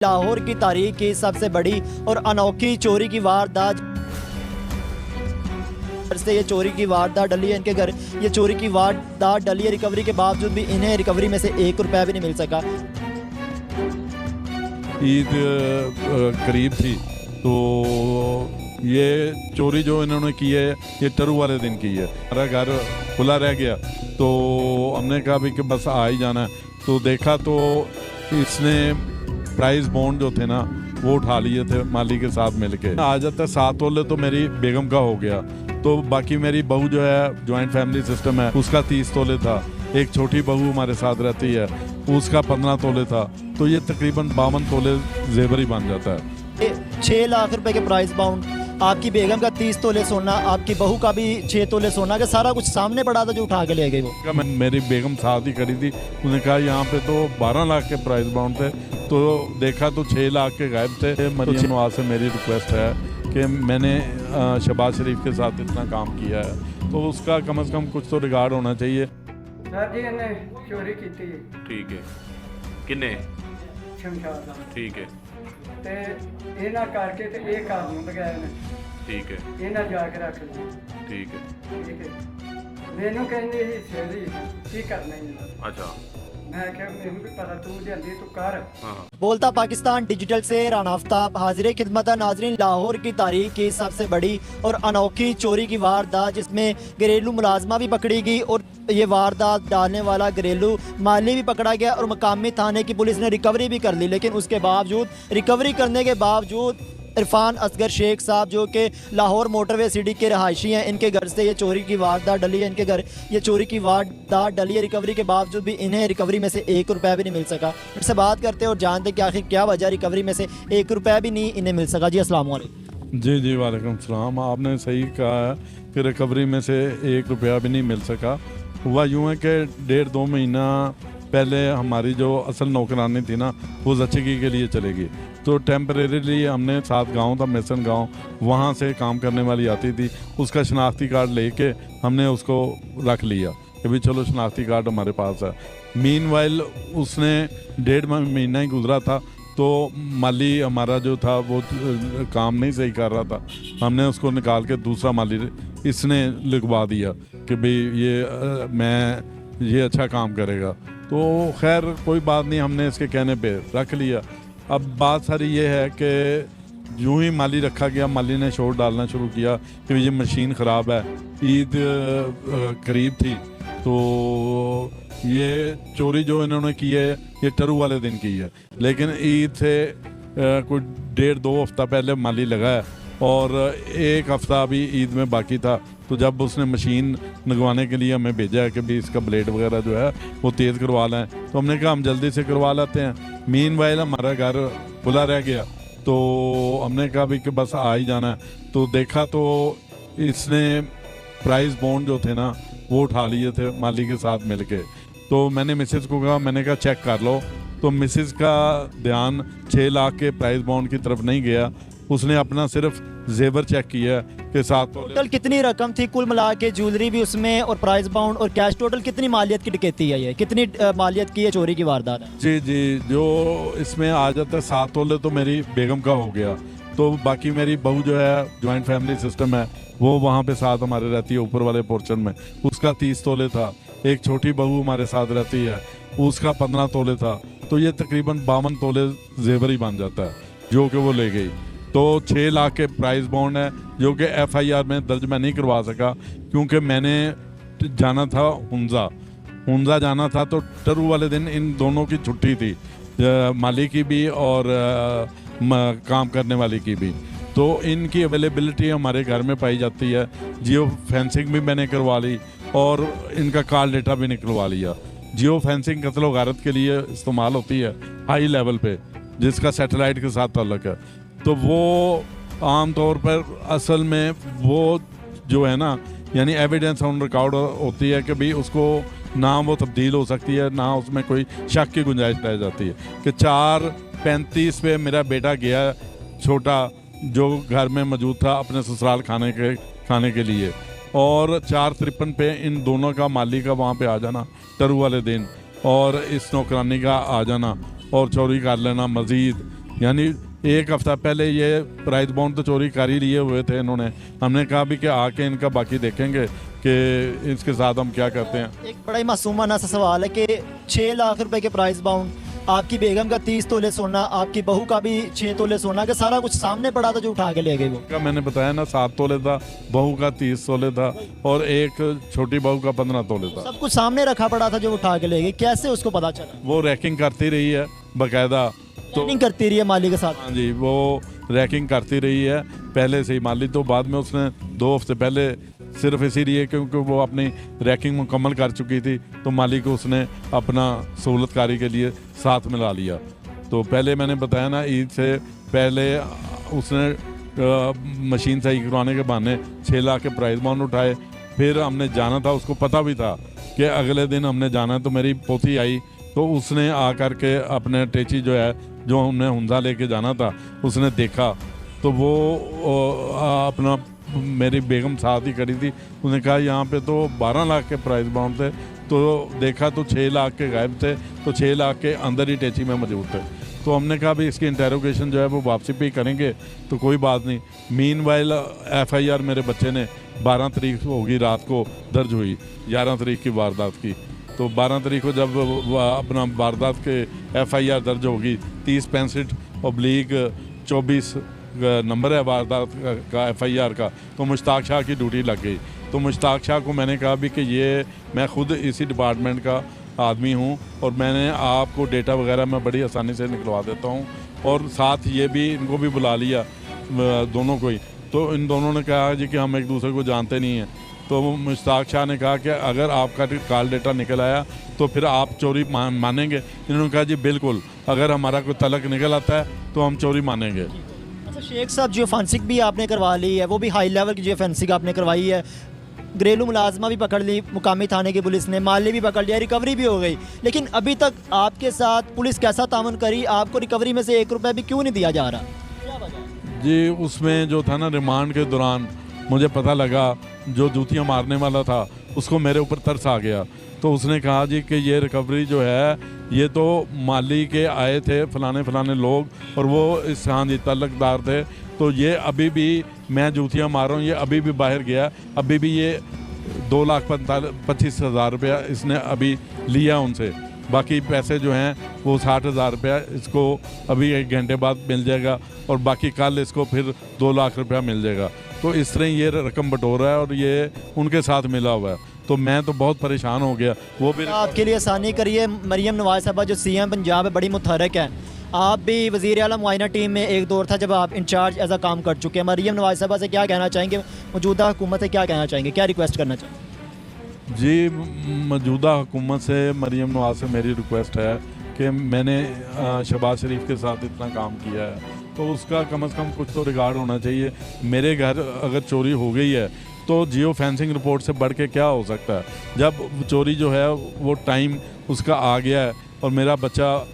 लाहौर की तारीख की सबसे बड़ी और अनोखी चोरी की वारदात से ये चोरी की वारदात डली है इनके घर। ये चोरी की वारदात डली है, रिकवरी के बावजूद भी इन्हें रिकवरी में से 1 रुपया भी नहीं मिल सका। ईद करीब थी तो ये चोरी जो इन्होंने की है ये टरू वाले दिन की है। हमारा घर खुला रह गया तो हमने कहा भी कि बस आ ही जाना है। तो देखा तो इसने प्राइस बॉन्ड जो थे ना वो उठा लिए थे माली के साथ मिलके। आ जाता 7 तोले तो मेरी बेगम का हो गया, तो बाकी मेरी बहू जो है जॉइंट फैमिली सिस्टम है उसका 30 तोले था। एक छोटी बहू हमारे साथ रहती है उसका 15 तोले था, तो ये तकरीबन 52 तोले जेवर ही बन जाता है। 6 लाख रुपए के प्राइस बाउंड, आपकी बेगम का 30 तोले सोना, आपकी बहू का भी 6 तोले सोना, का सारा कुछ सामने पड़ा था जो उठा के ले गई वो। मेरी बेगम साथ ही खड़ी थी, उसने कहा यहाँ पे तो 12 लाख के प्राइस बाउंड थे, तो देखा तो 6 लाख के गायब थे। मरियम नवाज से मेरी रिक्वेस्ट है कि मैंने शहबाज शरीफ के साथ इतना काम किया है तो उसका कम से कम कुछ तो रिगार्ड होना चाहिए। सर जी ने चोरी की थी। ठीक है, किन्ने? शमशाद ਦਾ ठीक है, ਤੇ ਇਹਨਾਂ ਕਰਕੇ ਤੇ ਇਹ ਘਰ ਨੂੰ ਬਗੈਰ ਨੇ ठीक है, ਇਹਨਾਂ ਜਾ ਕੇ ਰੱਖ ਲਿਆ। ठीक है। ਠੀਕ ਹੈ, ਮੈਨੂੰ ਕਹਿੰਦੇ ਸੀ ਸੇਰੀ ਕੀ ਕਰਨਾ ਇਹਨਾਂ अच्छा, ਮੈਂ ਕਿਹਾ ਮੈਨੂੰ ਵੀ ਪਤਾ ਤੂੰ ਜਲਦੀ तू कर। हाँ बोलता पाकिस्तान डिजिटल से राना आफ्ताब हाजिर खिदमत नाजरीन। लाहौर की तारीख की सबसे बड़ी और अनोखी चोरी की वारदात जिसमें घरेलू मुलाजमा भी पकड़ी गई और ये वारदात डालने वाला घरेलू माली भी पकड़ा गया और मकामी थाने की पुलिस ने रिकवरी भी कर ली। लेकिन उसके बावजूद रिकवरी करने के बावजूद इरफान असगर शेख साहब जो कि लाहौर मोटरवे सिटी के रहायशी हैं, इनके घर से ये चोरी की वारदात डली है। इनके घर ये चोरी की वारदात डली है, रिकवरी के बावजूद भी इन्हें रिकवरी में से 1 रुपया भी नहीं मिल सका। इनसे बात करते हैं और जानते हैं कि आखिर क्या वजह रिकवरी में से 1 रुपया भी नहीं इन्हें मिल सका। जी अस्सलाम वालेकुम। जी जी वालेकुम सलाम। आपने सही कहा है कि रिकवरी में से 1 रुपया भी नहीं मिल सका। हुआ यूँ है कि 1.5-2 महीना पहले हमारी जो असल नौकरानी थी ना वो जचगी के लिए चलेगी, तो टेम्परेरीली हमने साथ गांव था मेसन गांव, वहाँ से काम करने वाली आती थी, उसका शनाख्ती कार्ड लेके हमने उसको रख लिया कि भाई चलो शनाख्ती कार्ड हमारे पास है। मीनवाइल उसने 1.5 महीना ही गुजरा था तो माली हमारा जो था वो काम नहीं सही कर रहा था, हमने उसको निकाल के दूसरा माली इसने लिखवा दिया कि भाई ये अच्छा काम करेगा। तो खैर कोई बात नहीं, हमने इसके कहने पे रख लिया। अब बात सारी ये है कि यूँ ही माली रखा गया, माली ने शोर डालना शुरू किया कि ये मशीन ख़राब है। ईद करीब थी तो ये चोरी जो इन्होंने की है ये टरू वाले दिन की है, लेकिन ईद से कोई 1.5-2 हफ्ता पहले माली लगा है और 1 हफ्ता अभी ईद में बाकी था। तो जब उसने मशीन लगवाने के लिए हमें भेजा है कि भी इसका ब्लेड वगैरह जो है वो तेज़ करवा लें, तो हमने कहा हम जल्दी से करवा लेते हैं। मीनवाइल हमारा घर खुला रह गया तो हमने कहा भी कि बस आ ही जाना है। तो देखा तो इसने प्राइस बॉन्ड जो थे ना वो उठा लिए थे माली के साथ मिलके। तो मैंने मिसेस को कहा, मैंने कहा चेक कर लो, तो मिसेस का ध्यान 6 लाख के प्राइस बॉन्ड की तरफ नहीं गया, उसने अपना सिर्फ जेवर चेक किया के साथ। टोटल कितनी रकम थी कुल मिला के, ज्वेलरी भी उसमें और प्राइस बाउंड और कैश, टोटल कितनी मालियत की डकैती है ये, कितनी मालियत की है चोरी की वारदात है? जी जी, जो इसमें आ जाता है 7 तोले तो मेरी बेगम का हो गया, तो बाकी मेरी बहू जो है जॉइंट फैमिली सिस्टम है वो वहाँ पे साथ हमारे रहती है ऊपर वाले पोर्शन में, उसका 30 तोले था। एक छोटी बहू हमारे साथ रहती है उसका 15 तोले था, तो ये तकरीबन 52 तोले जेवर ही बन जाता है जो कि वो ले गई। तो 6 लाख के प्राइस बॉन्ड है जो कि FIR में दर्ज मैं नहीं करवा सका क्योंकि मैंने जाना था हुंजा जाना था, तो टरू वाले दिन इन दोनों की छुट्टी थी, माली की भी और काम करने वाली की भी। तो इनकी अवेलेबिलिटी हमारे घर में पाई जाती है। जियो फेंसिंग भी मैंने करवा ली और इनका कॉल डेटा भी निकलवा लिया। जियो फेंसिंग कत्ल व गारत के लिए इस्तेमाल होती है हाई लेवल पे, जिसका सैटेलाइट के साथ ताल्लुक है। तो वो आम तौर पर असल में वो जो है ना यानी एविडेंस ऑन रिकॉर्ड होती है कि भाई उसको ना वो तब्दील हो सकती है ना उसमें कोई शक की गुंजाइश रह जाती है। कि 4:35 पे मेरा बेटा गया छोटा जो घर में मौजूद था अपने ससुराल खाने के लिए, और 4:53 पे इन दोनों का माली का वहाँ पे आ जाना टरू वाले दिन और इस नौकरानी का आ जाना और चोरी कर लेना मज़ीद यानी एक हफ्ता पहले ये प्राइस बॉन्ड तो चोरी कर ही लिए हुए थे इन्होंने। हमने कहा भी कि आके इनका बाकी देखेंगे कि इसके साथ हम क्या करते हैं। एक बड़ा ही मासूमाना सा सवाल है कि 6 लाख रुपए के प्राइस बाउंड, आपकी बेगम का 30 तोले सोना, आपकी बहू का भी 6 तोले सोना, कि सारा कुछ सामने पड़ा था जो उठा के ले गए वो। का मैंने बताया ना 7 तोले था, बहू का 30 तोले था और एक छोटी बहू का 15 तोले था। सब कुछ सामने रखा पड़ा था जो उठा के ले गए, कैसे उसको पता चला? वो रैकिंग करती रही है बाकायदा, तो नहीं करती रही है माली के साथ। हाँ जी, वो रैकिंग करती रही है पहले से ही माली। तो बाद में उसने 2 हफ्ते पहले सिर्फ इसीलिए क्योंकि वो अपनी रैकिंग मुकम्मल कर चुकी थी, तो माली को उसने अपना सहूलतकारी के लिए साथ मिला लिया। तो पहले मैंने बताया ना, ईद से पहले उसने मशीन सही करवाने के बहाने 6 लाख के प्राइस बॉन्ड उठाए। फिर हमने जाना था, उसको पता भी था कि अगले दिन हमने जाना है। तो मेरी पोती आई तो उसने आकर के अपने टेची जो है, जो हमने हुंजा लेके जाना था, उसने देखा तो वो अपना मेरी बेगम साथ ही खड़ी थी। उसने कहा यहाँ पे तो 12 लाख के प्राइस बाउंड थे, तो देखा तो 6 लाख के गायब थे, तो 6 लाख के अंदर ही टेची में मौजूद थे। तो हमने कहा भी इसकी इंटेरोगेशन जो है वो वापसी पे ही करेंगे, तो कोई बात नहीं। मीनवाइल FIR मेरे बच्चे ने 12 तारीख होगी रात को दर्ज हुई, 11 तारीख की वारदात की। तो 12 तारीख को जब अपना वारदात के FIR दर्ज होगी, 3065/24 नंबर है वारदात का FIR का, तो मुश्ताक शाह की ड्यूटी लग गई। तो मुश्ताक शाह को मैंने कहा भी कि ये मैं खुद इसी डिपार्टमेंट का आदमी हूँ और मैंने आपको डेटा वगैरह मैं बड़ी आसानी से निकलवा देता हूँ, और साथ ये भी इनको भी बुला लिया दोनों को ही। तो इन दोनों ने कहा जी कि हम एक दूसरे को जानते नहीं हैं। तो मुश्ताक शाह ने कहा कि अगर आपका कॉल डेटा निकल आया तो फिर आप चोरी मानेंगे? इन्होंने कहा जी बिल्कुल, अगर हमारा कोई तलक निकल आता है तो हम चोरी मानेंगे। अच्छा शेख साहब, जियो फॉरेंसिक भी आपने करवा ली है, वो भी हाई लेवल की जियो फॉरेंसिक आपने करवाई है, घरेलू मुलाजमा भी पकड़ ली मुकामी थाने की पुलिस ने, माली भी पकड़ लिया, रिकवरी भी हो गई, लेकिन अभी तक आपके साथ पुलिस कैसा तामन करी? आपको रिकवरी में से 1 रुपया भी क्यों नहीं दिया जा रहा? क्या वजह? जी उसमें जो था ना, रिमांड के दौरान मुझे पता लगा जो जूतियाँ मारने वाला था उसको मेरे ऊपर तरस आ गया। तो उसने कहा जी कि ये रिकवरी जो है ये तो माली के आए थे फलाने लोग और वो इस हाँ जी तल्लकदार थे, तो ये अभी भी मैं जूतियाँ मार रहा हूँ, ये अभी भी बाहर गया, अभी भी ये 2,25,000 रुपया इसने अभी लिया उनसे। बाकी पैसे जो हैं वो 60,000 रुपया इसको अभी 1 घंटे बाद मिल जाएगा और बाकी कल इसको फिर 2 लाख रुपया मिल जाएगा। तो इस तरह ये रकम बटोर रहा है और ये उनके साथ मिला हुआ है। तो मैं तो बहुत परेशान हो गया। वो भी आपके लिए आसानी करिए, मरियम नवाज साहबा जो CM पंजाब है बड़ी मुतहरक है, आप भी वज़ीर आला मुआयना टीम में एक दौर था जब आप इंचार्ज एज अ काम कर चुके हैं। मरियम नवाज साहबा से क्या कहना चाहेंगे, मौजूदा हुकूमत से क्या कहना चाहेंगे, क्या रिक्वेस्ट करना चाहेंगे? जी मौजूदा हुकूमत से मरियम नवाज से मेरी रिक्वेस्ट है कि मैंने शहबाज शरीफ के साथ इतना काम किया है तो उसका कम से कम कुछ तो रिगार्ड होना चाहिए। मेरे घर अगर चोरी हो गई है तो जियो फेंसिंग रिपोर्ट से बढ़ के क्या हो सकता है? जब चोरी जो है वो टाइम उसका आ गया है और मेरा बच्चा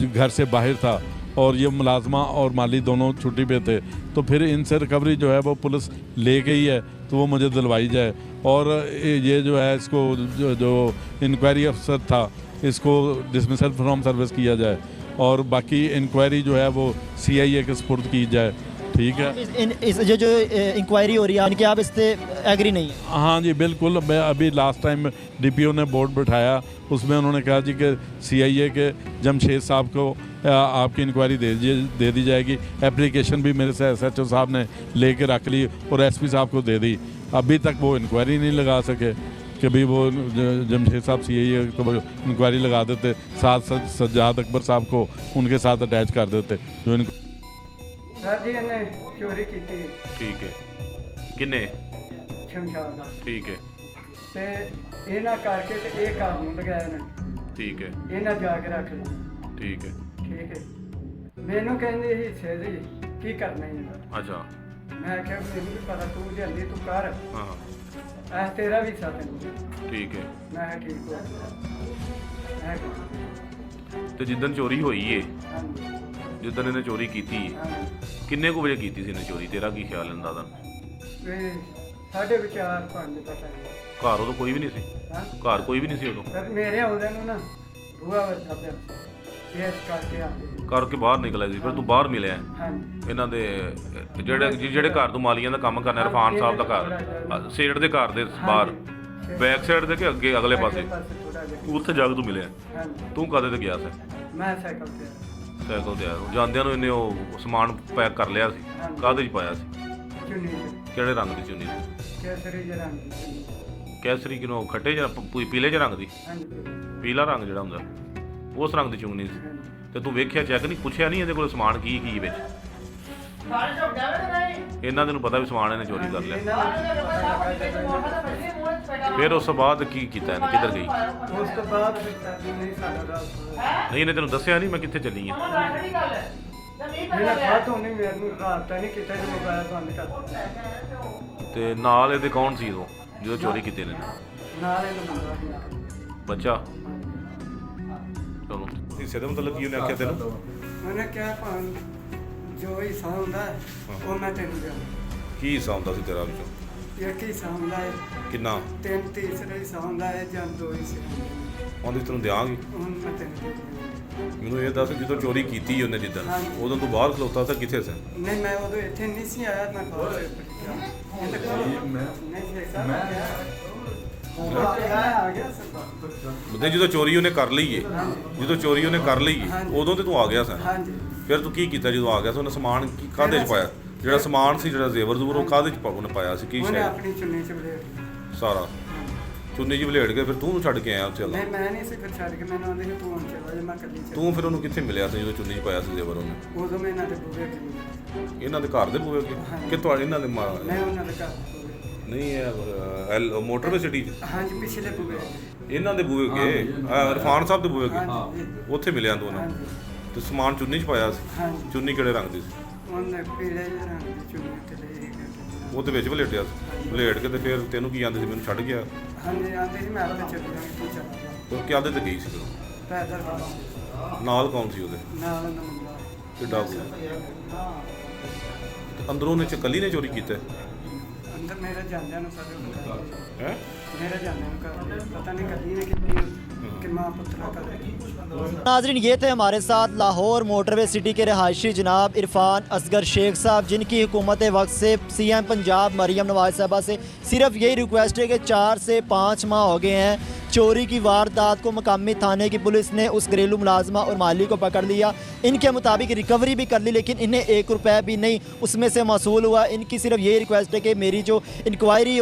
घर से बाहर था और ये मुलाजमा और माली दोनों छुट्टी पे थे, तो फिर इनसे रिकवरी जो है वो पुलिस ले गई है तो वो मुझे दिलवाई जाए। और ये जो है इसको जो इंक्वायरी अफसर था इसको डिसमिसल फ्रॉम सर्विस किया जाए और बाकी इंक्वायरी जो है वो CIA के सुपुर्द की जाए। ठीक है, इस जो इंक्वायरी हो रही है इनकी आप इससे एग्री नहीं है? हाँ जी बिल्कुल। मैं अभी लास्ट टाइम DPO ने बोर्ड बैठाया, उसमें उन्होंने कहा जी कि CIA के जमशेद साहब को आपकी इंक्वायरी दे दी जाएगी। एप्लीकेशन भी मेरे से SHO साहब ने लेके रख ली और SP साहब को दे दी। अभी तक वो इंक्वायरी नहीं लगा सके कि भाई वो जमशेद साहब CIA तो इंक्वायरी लगा देते, साथ सज्जाद अकबर साहब को उनके साथ अटैच कर देते जो इनको। सर जी ने चोरी की थी ठीक है, किन्ने? शमशाद का, ठीक है, ते इन्हें करके ते एक कानून लगाया ने, ठीक है, इन्हें जाके रख ली। ठीक है, ठीक है, मैनू कहंदे हिस्से दी की करना ही है। अच्छा, मैं आख्या मैनू भी पता तू जल्दी तू कर, हाँ ऐ तेरा भी साथ है। ठीक है। मैं कहा ठीक हो। तो जिद्दन चोरी हुई है, हाँ जी, जिद्दन इन्हें चोरी की थी, हाँ जी। किन्ने को बजे की थी इन्हें चोरी? तेरा की ख्याल अंदाजन? वे 4:30-5 पता है। घर उदों कोई भी नहीं सी? हाँ घर कोई भी नहीं सी उदों? सर मेरे आउंदे नूं ना बुआ वसा पे ਇਸ ਕਰਕੇ ਆ ਗਏ। ਕਰਕੇ ਬਾਹਰ ਨਿਕਲਿਆ ਸੀ, ਫਿਰ ਤੂੰ ਬਾਹਰ ਮਿਲਿਆ ਹਾਂਜੀ ਇਹਨਾਂ ਦੇ ਜਿਹੜੇ ਘਰ ਤੋਂ ਮਾਲੀਆਂ ਦਾ ਕੰਮ ਕਰਨਾ, ਇਰਫਾਨ ਸਾਹਿਬ ਦਾ ਘਰ ਸੇਠ ਦੇ ਘਰ ਦੇ ਬਾਹਰ ਬੈਕ ਸਾਈਡ ਦੇ ਕਿ ਅੱਗੇ ਅਗਲੇ ਪਾਸੇ ਥੋੜਾ ਜਿਹਾ। ਤੂੰ ਉੱਥੇ ਜਾ ਕੇ ਤੂੰ ਮਿਲਿਆ। ਹਾਂਜੀ ਤੂੰ ਕਦੇ ਤੇ ਗਿਆ ਸੀ? ਮੈਂ ਸਾਈਕਲ ਤੇ ਆਇਆ। ਸਾਈਕਲ ਤੇ ਆਇਆ ਜਾਂਦਿਆਂ ਨੂੰ ਇਹਨੇ ਉਹ ਸਮਾਨ ਪੈਕ ਕਰ ਲਿਆ ਸੀ, ਕਾਹਦੇ 'ਚ ਪਾਇਆ ਸੀ? ਚੁੰਨੀ ਚ ਕਿਹੜੇ ਰੰਗ ਦੀ ਚੁੰਨੀ ਸੀ? ਕੇਸਰੀ ਜਿਹੇ ਰੰਗ ਦੀ ਚੁੰਨੀ। ਕੈਸਰੀ ਕਿਨੋਂ ਖੱਟੇ ਜਾਂ ਪੀਲੇ ਜਿਹੇ ਰੰਗ ਦੀ? ਹਾਂਜੀ ਪੀਲਾ ਰੰਗ ਜਿਹੜਾ ਹੁੰਦਾ ਉਸ ਰੰਗ ਦੀ ਚੁੰਨੀ ਸੀ। ਤੇ ਤੂੰ ਵੇਖਿਆ ਚੈੱਕ ਨਹੀਂ ਪੁੱਛਿਆ ਨਹੀਂ ਇਹਦੇ ਕੋਲ ਸਮਾਨ ਕੀ ਕੀ ਵਿੱਚ? ਇਹਨਾਂ ਦੇ ਨੂੰ ਪਤਾ ਵੀ ਸਮਾਨ ਇਹਨੇ ਚੋਰੀ ਕਰ ਲਿਆ। ਫਿਰ ਉਸ ਤੋਂ ਬਾਅਦ ਕੀ ਕੀਤਾ ਇਹਨੇ, ਕਿੱਧਰ ਗਈ? ਉਸ ਤੋਂ ਬਾਅਦ ਫਿਰ ਚਾਚੀ ਨੇ ਸਾਡਾ ਰਾਤ ਹੋਇਆ। ਨਹੀਂ ਇਹਨੇ ਤੈਨੂੰ ਦੱਸਿਆ ਨਹੀਂ ਮੈਂ ਕਿੱਥੇ ਚੱਲੀ ਆ? ਮੇਰਾ ਬਾਤ ਹੋਣੀ ਮੈਨੂੰ ਰਾਤ ਤਾਂ ਨਹੀਂ ਕਿਤੇ ਤੇ ਮੋਬਾਈਲ ਬੰਦ ਕਰ ਦਿੱਤਾ। ਤੇ ਨਾਲ ਇਹਦੇ ਕੌਣ ਸੀ ਉਹ ਜਦੋਂ ਚੋਰੀ ਕੀਤੀ ਨੇ? ਨਾਲ ਇਹਨੂੰ ਬੰਦਾ ਸੀ। ਬੱਚਾ। ਚਲੋ ਹਿੱਸੇ ਦਾ ਮਤਲਬ ਕੀ ਉਹਨੇ ਆਖਿਆ ਤੈਨੂੰ? ਉਹਨੇ ਕਿਹਾ ਭਾਂ ਜੋ ਹਿੱਸਾ ਹੁੰਦਾ ਹੈ, ਉਹ ਮੈਂ ਤੈਨੂੰ ਦਿਆਂ। ਕੀ ਹਿੱਸਾ ਹੁੰਦਾ ਸੀ ਤੇਰਾ ਵਿੱਚੋਂ? ਇੱਕ ਹਿੱਸਾ ਹੁੰਦਾ ਹੈ, ਕਿੰਨਾ? ਤਿੰਨ ਤੀਸਰਾ ਹਿੱਸਾ ਹੁੰਦਾ ਹੈ ਜਾਂ ਦੋ ਹਿੱਸੇ ਹੁੰਦੇ ਨੇ। ਉਹਦੀ ਤੈਨੂੰ ਦਿਆਂਗੀ। ਹੁਣ ਮੈਂ ਤੈਨੂੰ ਦੇ ਦਿਆਂ। ਮੈਨੂੰ ਇਹ ਦੱਸ ਜਦੋਂ ਚੋਰੀ ਕੀਤੀ ਉਹਨੇ ਜਿੱਦਣ, ਹਾਂਜੀ। ਉਦੋਂ ਤੂੰ ਬਾਹਰ ਖਲੋਤਾ ਸੀ ਕਿੱਥੇ ਸੀ? ਨਹੀਂ ਮੈਂ ਉਦੋਂ ਇੱਥੇ ਨਹੀਂ ਸੀ ਆਇਆ, ਮੈਂ ਬਾਹਰ ਸੇ ਉੱਪਰ ਗਿਆ। ਇਹ ਤਾਂ ਨਹੀਂ ਸੀ ਮੈਂ ਆ ਗਿਆ ਸਰ। ਤੇ ਜਦੋਂ ਚੋਰੀ ਉਹਨੇ ਕਰ ਲਈ ਏ, ਜਦੋਂ ਚੋਰੀ ਉਹਨੇ ਕਰ ਲਈ ਏ, ਹਾਂਜੀ। ਉਦੋਂ ਤੇ ਤੂੰ ਆ ਗਿਆ ਸੀ। ਹਾਂਜੀ ਫਿਰ ਤੂੰ ਕੀ ਕੀਤਾ ਜਦੋਂ ਆ ਗਿਆ ਸੀ? ਉਹਨੇ ਸਮਾਨ ਕਾਹਦੇ 'ਚ ਪਾਇਆ? ਜਿਹੜਾ ਸਮਾਨ ਸੀ, ਜਿਹੜਾ ਜ਼ੇਵਰ ਜ਼ੂਵਰ, ਉਹ ਕਾਹਦੇ 'ਚ ਉਹਨੇ ਪਾਇਆ ਸੀ? ਕੀ ਉਹਨੇ ਸ਼ਾਇਦ ਆਪਣੀ ਚੁੰਨੀ ਚ ਬਲੇਡ। ਸਾਰਾ ਚੁੰਨੀ 'ਚ ਵਲੇੜ ਕੇ ਫਿਰ ਤੂੰ ਛੱਡ ਕੇ ਆਇਆ ਉੱਥੇ? ਨਹੀਂ ਮੈਂ ਨਹੀਂ ਸੀ ਫਿਰ ਛੱਡ ਕੇ, ਮੈਨੂੰ ਆਂਦੇ ਸੀ ਤੂੰ ਹੁਣ ਚਲਾ ਜਾ, ਮੈਂ ਕੱਲੀ ਚੱਲ। ਤੂੰ ਫਿਰ ਉਹਨੂੰ ਕਿੱਥੇ ਮਿਲਿਆ ਸੀ ਜਦੋਂ ਚੁੰਨੀ 'ਚ ਪਾਇਆ ਸੀ ਜ਼ੇਵਰ ਉਹਨੇ? ਉਦੋਂ ਮੈਂ ਇਹਨਾਂ ਦੇ ਬੂਹੇ ਅੱਗੇ ਮਿਲਿਆ। ਇਹਨਾਂ ਦੇ ਘਰ ਦੇ ਬੂਹੇ ਅੱਗੇ? ਹਾਂਜੀ। ਕਿ ਤੁਹਾਡੇ ਇਹਨਾਂ ਦੇ ਮੈਂ ਉਹਨਾਂ ਦੇ ਘਰ ਦੇ ਬੂਹੇ। ਨਹੀਂ ਇਹ ਮੋਟਰਵੇ ਸਿਟੀ 'ਚ ਹਾਂਜੀ ਪਿਛਲੇ ਬੂਹੇ ਅੱਗੇ। ਇਹਨਾਂ ਦੇ ਬੂਹੇ ਅੱਗੇ ਇਰਫਾਨ ਸਾਹਿਬ ਦੇ ਬੂਹੇ ਅੱਗੇ ਹਾਂਜੀ ਉੱਥੇ ਮਿਲਿਆ ਤੂੰ ਉਹਨੂੰ? ਹਾਂਜੀ ਤੇ ਸਮਾਨ ਚੁੰਨੀ 'ਚ ਪਾਇਆ ਸੀ? ਹਾਂਜੀ ਚੁੰਨੀ ਕਿਹੜੇ ਰੰਗ ਦੀ ਸੀ? ਉਹਨੇ ਪੀਲੇ ਜਿਹੇ ਰੰਗ ਦੀ ਚੁੰਨੀ ਤੇ ਲਈ ਹੈਗੀ। ਉਹਦੇ ਵਿੱਚ ਵਲੇਟਿਆ ਸੀ? ਵਲੇਟ ਕੇ ਤੇ ਫਿਰ ਤੈਨੂੰ ਕੀ ਆਂਦੇ ਸੀ ਮੈਨੂੰ ਛੱਡ ਗਿਆ? ਹਾਂਜੀ ਆਂਦੇ ਸੀ ਮੈਂ ਆਪੇ ਚੱਲ ਜਾਵਾਂਗੀ, ਤੂੰ ਚਲਾ ਜਾ। ਤੂੰ ਕਿਹਦੇ ਤੇ ਗਈ ਸੀ ਫਿਰ? ਪੈਦਲ ਵਾਲਾ ਨਾਲ ਕੌਣ ਸੀ ਉਹਦੇ? ਨਾਲ ਨੰਬਰ। ਕਿੱਡਾ ਕੁ? ਹਾਂ ਤੇ ਅੰਦਰੋਂ ਉਹਨੇ ਚੱਕਲੀ ਨੇ ਚੋਰੀ ਕੀਤਾ ਅੰਦਰ ਮੇਰੇ ਜਾਂਦਿਆਂ ਨੂੰ ਸਾਰੇ ਹੁੰਦਾ ਹੈ? ਮੇਰੇ ਜਾਂਦਿਆਂ ਨੂੰ ਕਰ ਪਤਾ ਨਹੀਂ ਕੱਲੀ ਨੇ ਕਿੰਨੀ ਕਿ माँ पुत्रा का। नाजरीन ये थे हमारे साथ लाहौर मोटरवे सिटी के रहायशी जनाब इरफान असगर शेख साहब, जिनकी हुकूमत वक्त से CM पंजाब मरीम नवाज साहबा से सिर्फ यही रिक्वेस्ट है कि 4 से 5 माह हो गए हैं चोरी की वारदात को मकामी थाने की पुलिस ने उस घरेलू मुलाजमा और माली को पकड़ लिया। इनके मुताबिक रिकवरी भी कर ली, लेकिन इन्हें 1 रुपया भी नहीं उसमें से मसूल हुआ। इनकी सिर्फ यही रिक्वेस्ट है कि मेरी जो इंक्वायरी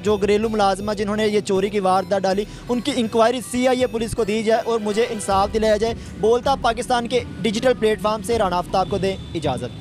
जो घरेलू मुलाजमा जिन्होंने ये चोरी की वारदात डाली, उनकी इंक्वायरी CIA पुलिस को दी जाए और मुझे इंसाफ दिलाया जाए। बोलता पाकिस्तान के डिजिटल प्लेटफार्म से राना आफ्ताब को दें इजाज़त।